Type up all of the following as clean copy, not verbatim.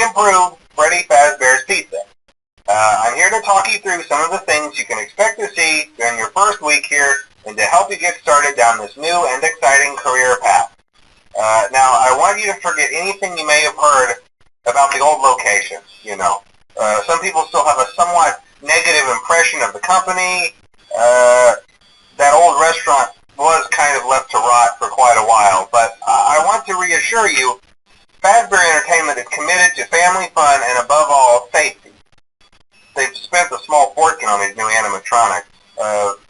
improved Freddy Fazbear's Pizza. I'm here to talk you through some of the things you can expect to see during your first week here and to help you get started down this new and exciting career path. Now, I want you to forget anything you may have heard about the old location, you know. Some people still have a somewhat negative impression of the company. That old restaurant was kind of left to rot for quite a while, but I want to reassure you, Fazbear Entertainment is committed to family fun and above all, safety. They've spent a small fortune on these new animatronics.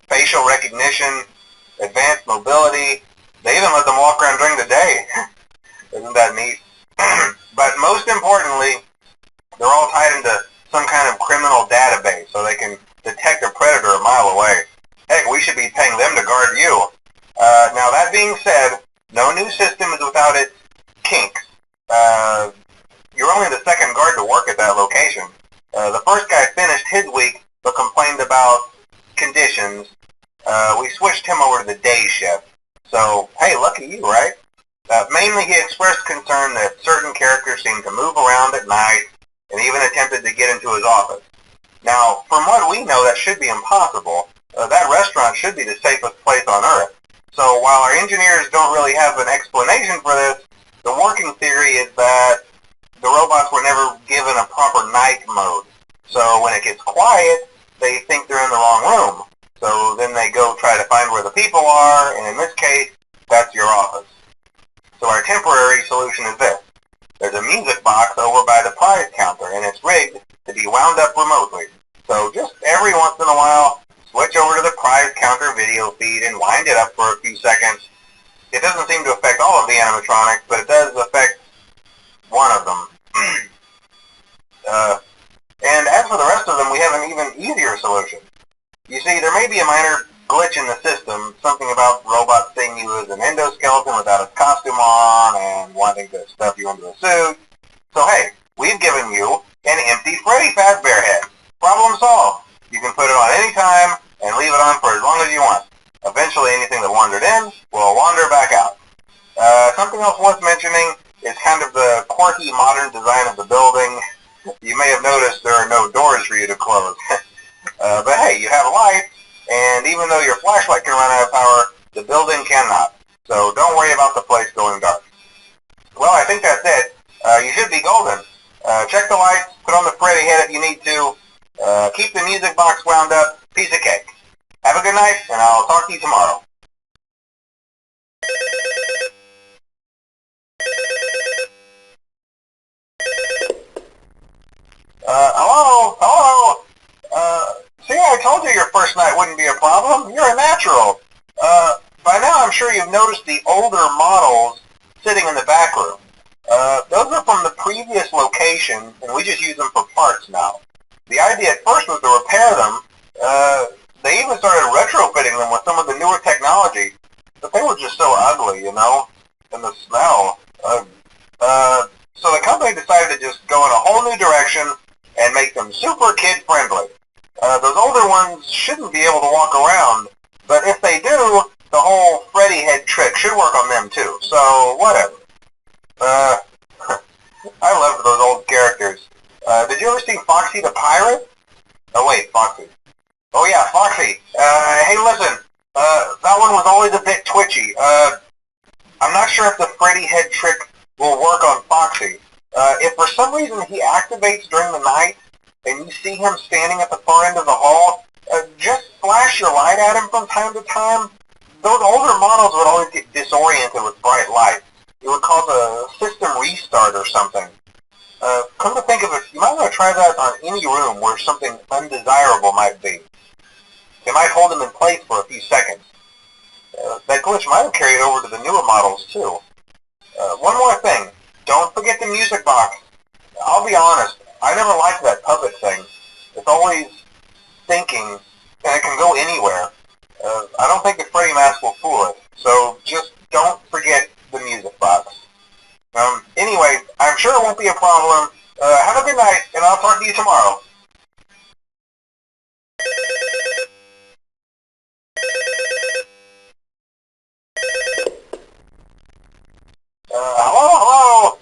Facial recognition, advanced mobility. They even let them walk around during the day. Isn't that neat? But most importantly, they're all tied into some kind of criminal database so they can detect a predator a mile away. Heck, we should be paying them to guard you. Now that being said, no new system is without its kinks. You're only the second guard to work at that location. The first guy finished his week but complained about conditions. We switched him over to the day shift. So, hey, lucky you, right? Mainly he expressed concern that certain characters seemed to move around at night and even attempted to get into his office. Now, from what we know, that should be impossible. That restaurant should be the safest place on Earth. So while our engineers don't really have an explanation for this, the working theory is that the robots were never given a proper night mode. So when it gets quiet, they think they're in the wrong room. So then they go try to find where the people are, and in this case, that's your office. So our temporary solution is this. There's a music box over by the prize counter, and it's rigged to be wound up remotely. So just every once in a while, switch over to the prize counter video feed and wind it up for a few seconds. It doesn't seem to affect all of the animatronics, but it does affect one of them. And as for the rest of them, we have an even easier solution. You see, there may be a minor glitch in the system, something about robots seeing you as an endoskeleton without a costume on and wanting to stuff you into a suit. So hey, we've given you an empty Freddy Fazbear head. Problem solved. You can put it on any time and leave it on for as long as you want. Eventually anything that wandered in will wander back out. Something else worth mentioning is kind of the quirky modern design of the building. You may have noticed there are no doors for you to close. But hey, you have lights, and even though your flashlight can run out of power, the building cannot. So don't worry about the place going dark. Well, I think that's it. You should be golden. Check the lights, put on the Freddy head if you need to. Keep the music box wound up. Piece of cake. Have a good night, and I'll talk to you tomorrow. Hello? See, I told you your first night wouldn't be a problem. You're a natural. By now I'm sure you've noticed the older models sitting in the back room. Those are from the previous location, and we just use them for parts now. The idea at first was to repair them. They even started retrofitting them with some of the newer technology, but they were just so ugly, you know, and the smell. So the company decided to just go in a whole new direction and make them super kid-friendly. Those older ones shouldn't be able to walk around, but if they do, the whole Freddy head trick should work on them too, so whatever. I loved those old characters. Did you ever see Foxy the Pirate? Oh wait, Foxy. Oh yeah, Foxy. Hey listen, that one was always a bit twitchy. I'm not sure if the Freddy head trick will work on Foxy. If for some reason he activates during the night, and you see him standing at the far end of the hall, just flash your light at him from time to time. Those older models would always get disoriented with bright light. It would cause a system restart or something. Come to think of it, you might want to try that on any room where something undesirable might be. It might hold him in place for a few seconds. That glitch might have carried over to the newer models too. One more thing. Don't forget the music box. I'll be honest, I never liked that puppet thing. It's always thinking, and it can go anywhere. I don't think the Freddy mask will fool it, so just don't forget the music box. Anyway, I'm sure it won't be a problem. Have a good night, and I'll talk to you tomorrow. Hello?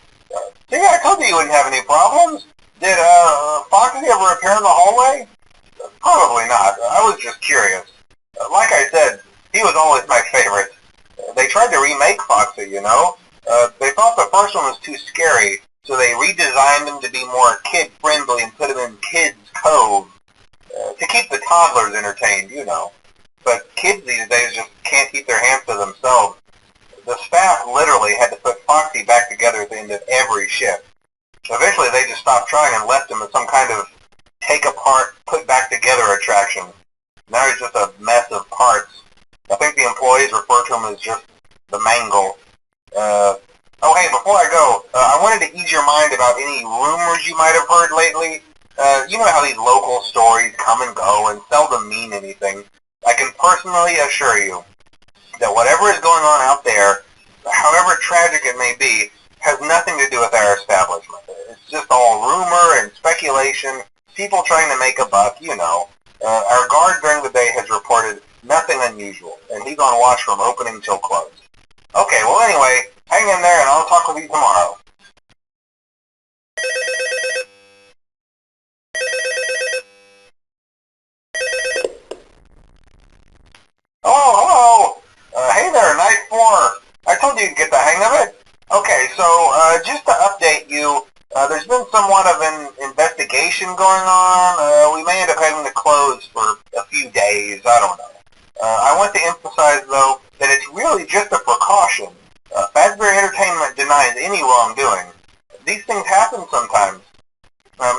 See, I told you you wouldn't have any problem. Did Foxy ever appear in the hallway? Probably not. I was just curious. Like I said, he was always my favorite. They tried to remake Foxy, you know. They thought the first one was too scary, so they redesigned him to be more kid-friendly and put him in Kids Cove to keep the toddlers entertained, you know. But kids these days just can't keep their hands to themselves. The staff literally had to put Foxy back together at the end of every shift. Eventually they just stopped trying and left him as some kind of take apart, put back together attraction. Now he's just a mess of parts. I think the employees refer to him as just the mangle. Oh hey, before I go, I wanted to ease your mind about any rumors you might have heard lately. You know how these local stories come and go and seldom mean anything. I can personally assure you that whatever is going on out there, however tragic it may be, has nothing to do with our establishment. It's just all rumor and speculation, people trying to make a buck, you know. Our guard during the day has reported nothing unusual, and he's on watch from opening till close. Okay, well anyway, hang in there and I'll talk with you tomorrow. Hello. Hey there, Night 4. I told you to get the hang of it. Okay, so just to update you, there's been somewhat of an investigation going on. We may end up having to close for a few days. I don't know. I want to emphasize, though, that it's really just a precaution. Fazbear Entertainment denies any wrongdoing. These things happen sometimes.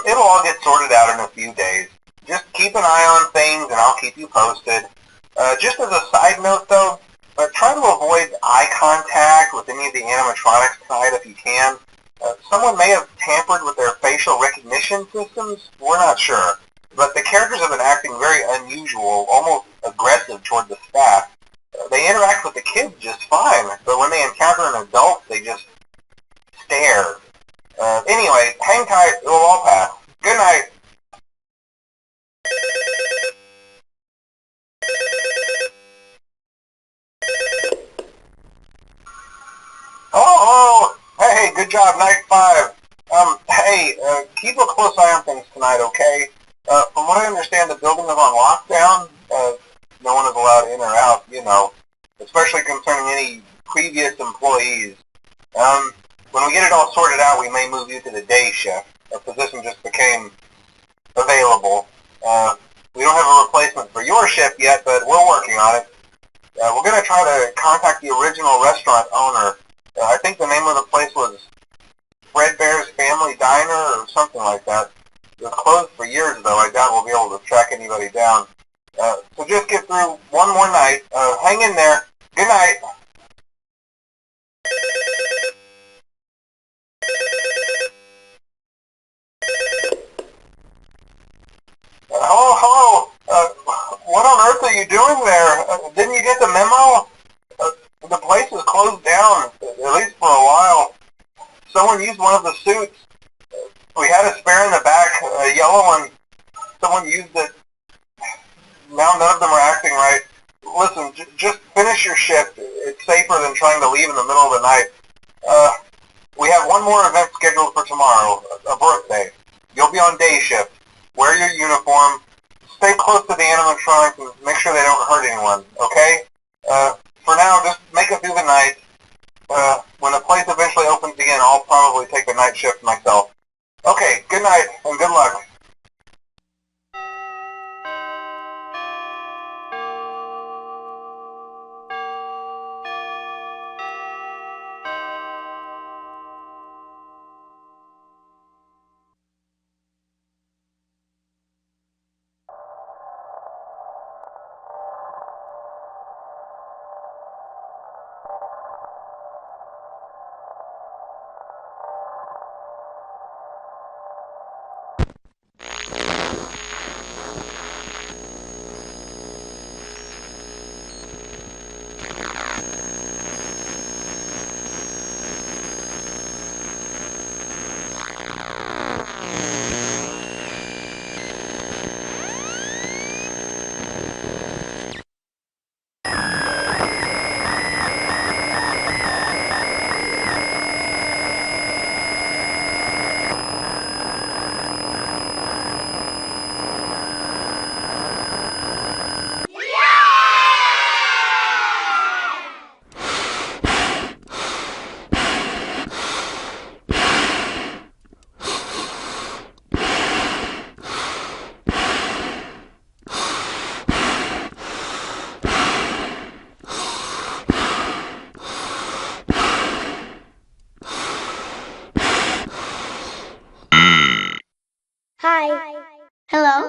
It'll all get sorted out in a few days. Just keep an eye on things, and I'll keep you posted. Just as a side note, though, try to avoid eye contact with any of the animatronics tonight if you can. Someone may have tampered with their facial recognition systems. We're not sure. But the characters have been acting very unusual, almost aggressive toward the staff. They interact with the kids just fine, but when they encounter an adult, they just stare. Anyway, hang tight. It will all pass. Good night. Hello. Hey, good job, Night 5. Hey, keep a close eye on things tonight, okay? From what I understand, the building is on lockdown. No one is allowed in or out, you know, especially concerning any previous employees. When we get it all sorted out, we may move you to the day shift. A position just became available. We don't have a replacement for your shift yet, but we're working on it. We're going to try to contact the original restaurant owner. I think the name of the place was Fredbear's Family Diner or something like that. It was closed for years, though. I doubt we'll be able to track anybody down. So just get through one more night. Hang in there. Good night. Hello. What on earth are you doing there? Didn't you get the memo? The place is closed down, at least for a while. Someone used one of the suits. We had a spare in the back, a yellow one. Someone used it. Now none of them are acting right. Listen, just finish your shift. It's safer than trying to leave in the middle of the night. We have one more event scheduled for tomorrow, a birthday. You'll be on day shift. Wear your uniform. Stay close to the animatronics and make sure they don't hurt anyone, okay? For now, just make it through the night. When the place eventually opens again, I'll probably take the night shift myself. Okay, good night and good luck. Hi. Hello?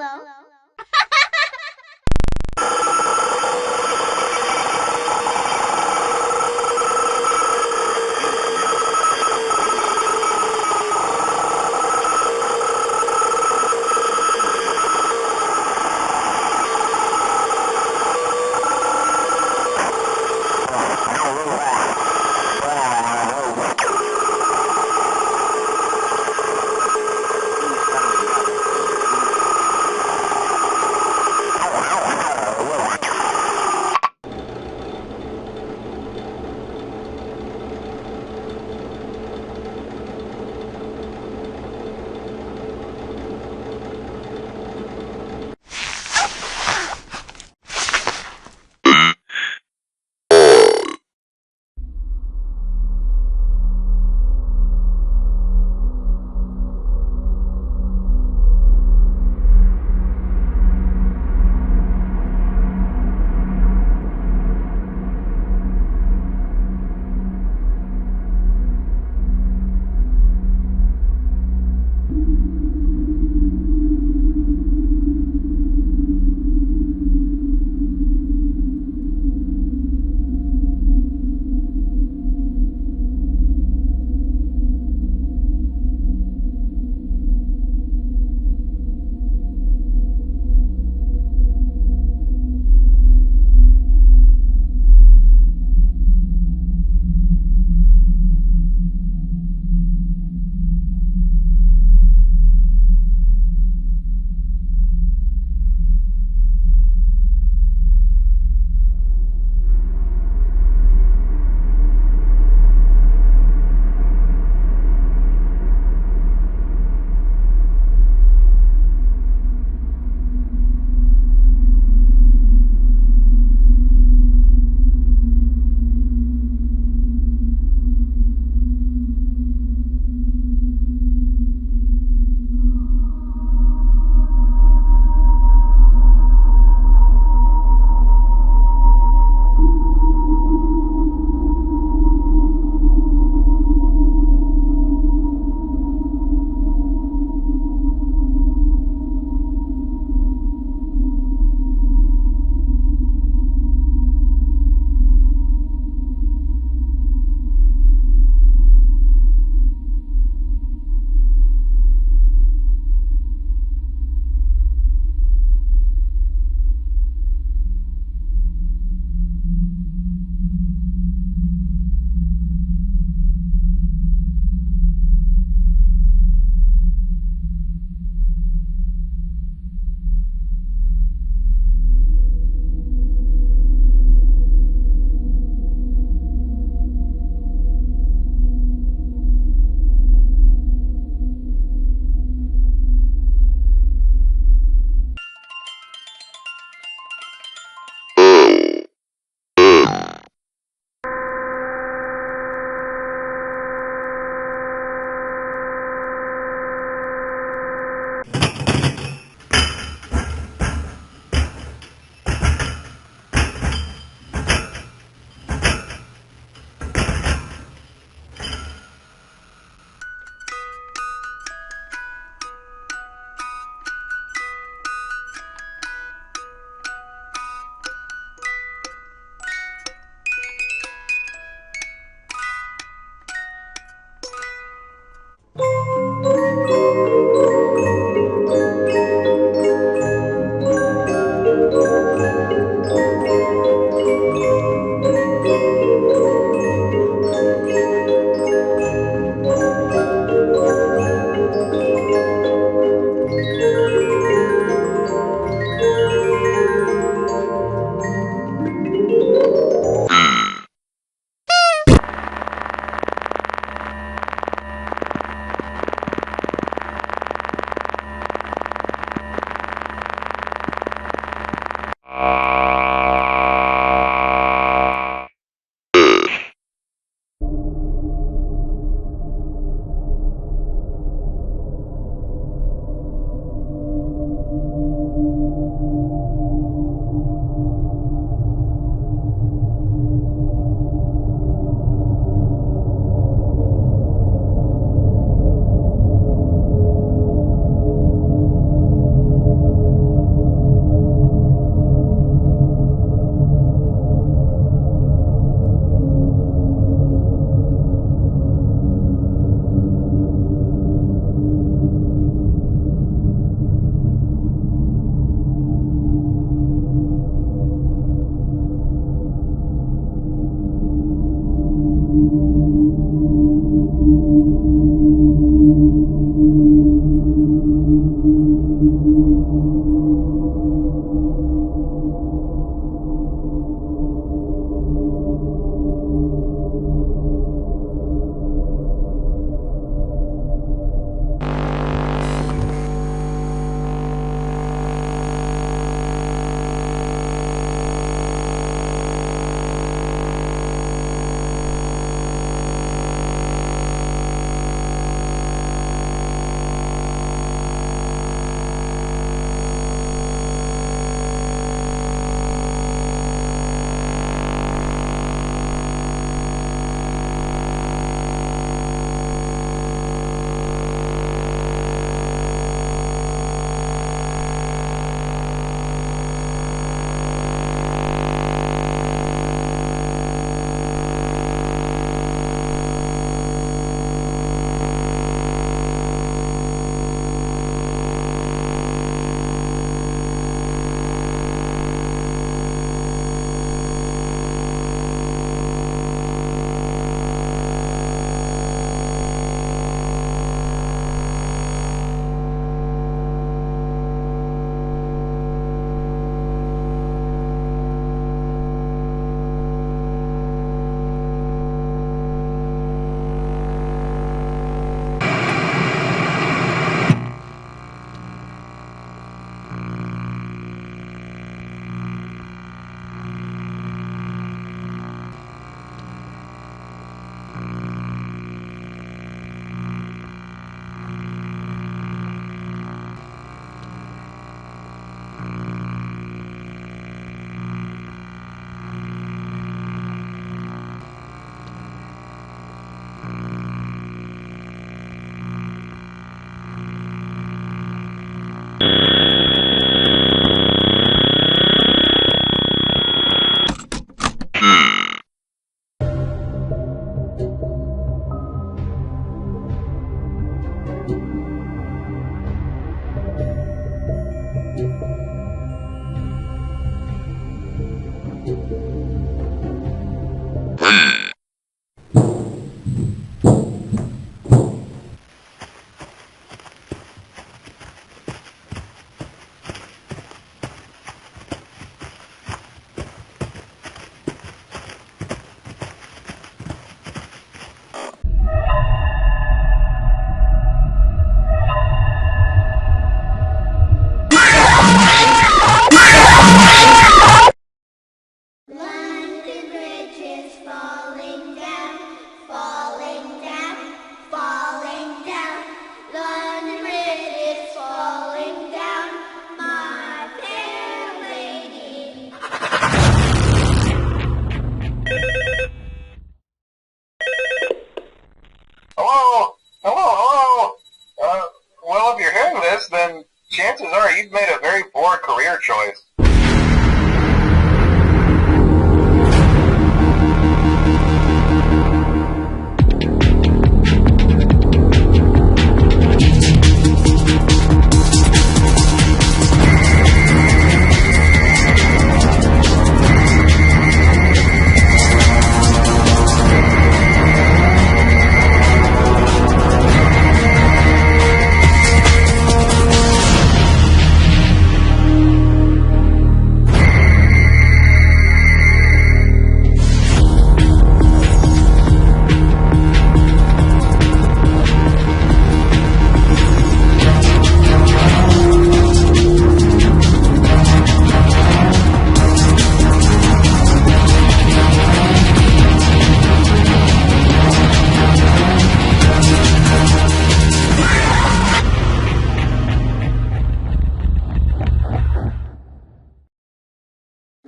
then chances are you've made a very poor career choice.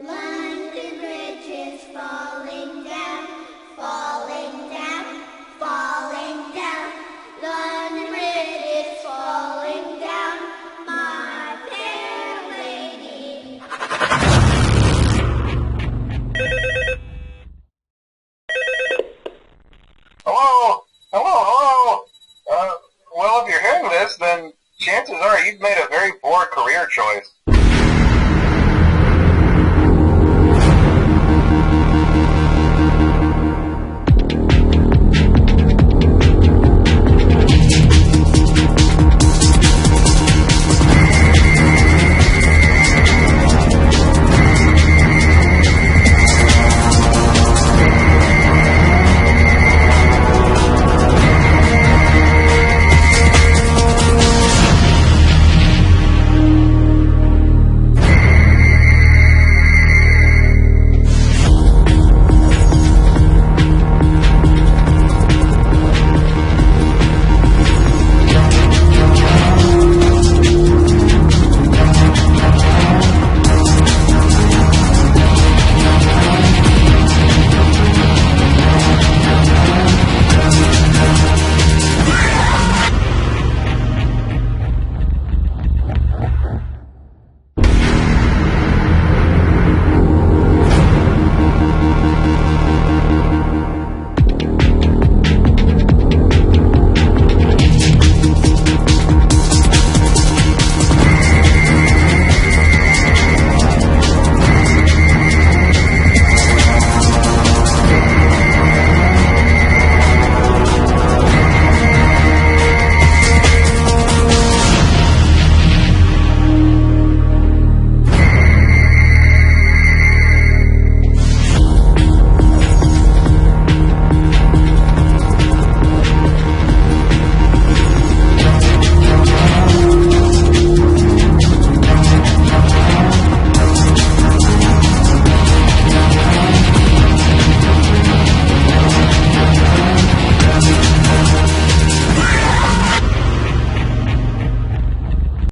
London Bridge is falling down, falling down, falling down. London Bridge is falling down, my fair lady. Hello? Hello? Well, if you're hearing this, then chances are you've made a very poor career choice.